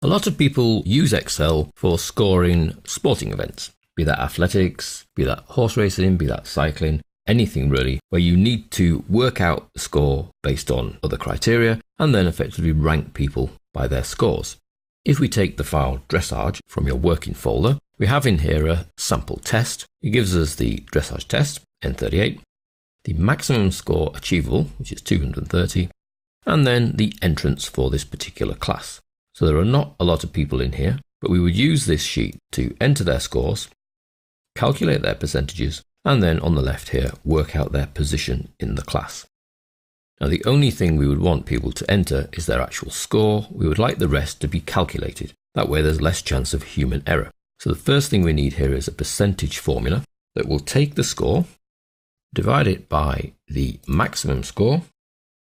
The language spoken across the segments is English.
A lot of people use Excel for scoring sporting events, be that athletics, be that horse racing, be that cycling, anything really, where you need to work out the score based on other criteria and then effectively rank people by their scores. If we take the file dressage from your working folder, we have in here a sample test. It gives us the dressage test, N38, the maximum score achievable, which is 230, and then the entrance for this particular class. So there are not a lot of people in here, but we would use this sheet to enter their scores, calculate their percentages, and then on the left here, work out their position in the class. Now the only thing we would want people to enter is their actual score. We would like the rest to be calculated. That way there's less chance of human error. So the first thing we need here is a percentage formula that will take the score, divide it by the maximum score,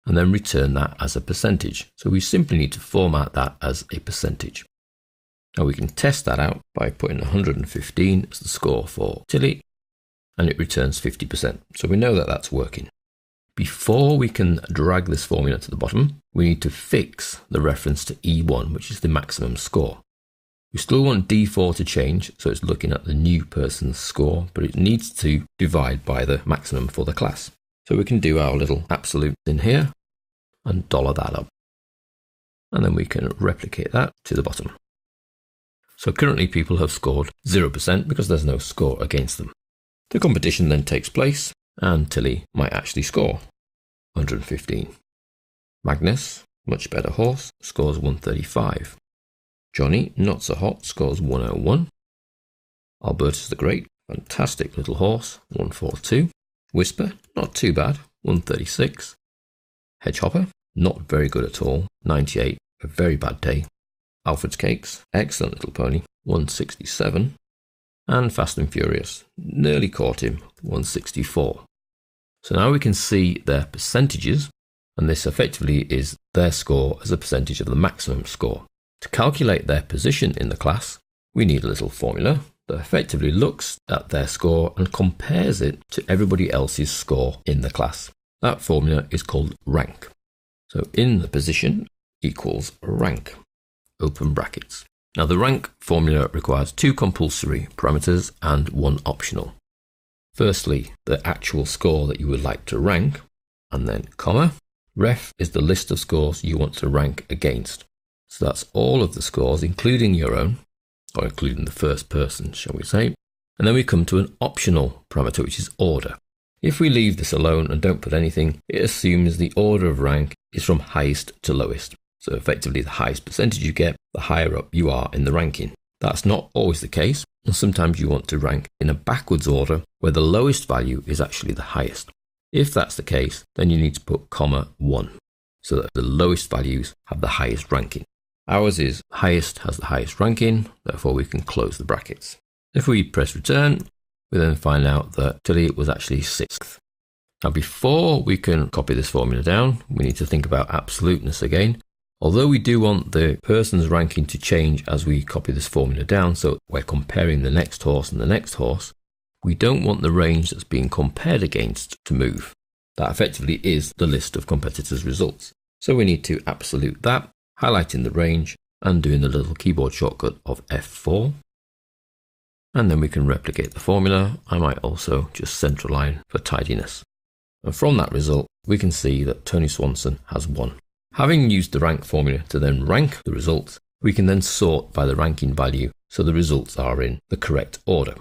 and then return that as a percentage. So we simply need to format that as a percentage. Now we can test that out by putting 115 as the score for Tilly, and it returns 50%. So we know that that's working. Before we can drag this formula to the bottom, we need to fix the reference to E1, which is the maximum score. We still want D4 to change, so it's looking at the new person's score, but it needs to divide by the maximum for the class. So we can do our little absolute in here and dollar that up. And then we can replicate that to the bottom. So currently people have scored 0% because there's no score against them. The competition then takes place and Tilly might actually score 115. Magnus, much better horse, scores 135. Johnny, not so hot, scores 101. Albertus the Great, fantastic little horse, 142. Whisper, not too bad, 136. Hedgehopper, not very good at all, 98, a very bad day. Alfred's Cakes, excellent little pony, 167. And Fast and Furious, nearly caught him, 164. So now we can see their percentages, and this effectively is their score as a percentage of the maximum score. To calculate their position in the class, we need a little formula that effectively looks at their score and compares it to everybody else's score in the class. That formula is called rank. So in the position equals rank, open brackets. Now the rank formula requires two compulsory parameters and one optional. Firstly, the actual score that you would like to rank, and then comma. Ref is the list of scores you want to rank against. So that's all of the scores, including your own, or including the first person, shall we say. And then we come to an optional parameter, which is order. If we leave this alone and don't put anything, it assumes the order of rank is from highest to lowest. So effectively, the highest percentage you get, the higher up you are in the ranking. That's not always the case, and sometimes you want to rank in a backwards order where the lowest value is actually the highest. If that's the case, then you need to put comma 1, so that the lowest values have the highest ranking. Ours is highest has the highest ranking, therefore we can close the brackets. If we press return, we then find out that Tilly was actually 6th. Now before we can copy this formula down, we need to think about absoluteness again. Although we do want the person's ranking to change as we copy this formula down, so we're comparing the next horse and the next horse, we don't want the range that's being compared against to move. That effectively is the list of competitors' results. So we need to absolute that, highlighting the range and doing the little keyboard shortcut of F4. And then we can replicate the formula. I might also just centerline for tidiness. And from that result, we can see that Tony Swanson has won. Having used the rank formula to then rank the results, we can then sort by the ranking value so the results are in the correct order.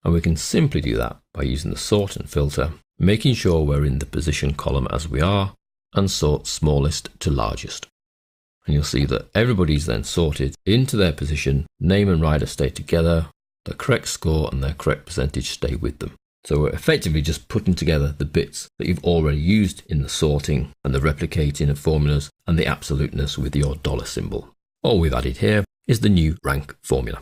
And we can simply do that by using the sort and filter, making sure we're in the position column as we are, and sort smallest to largest. And you'll see that everybody's then sorted into their position, name and rider stay together, the correct score and their correct percentage stay with them. So we're effectively just putting together the bits that you've already used in the sorting and the replicating of formulas and the absoluteness with your dollar symbol. All we've added here is the new rank formula.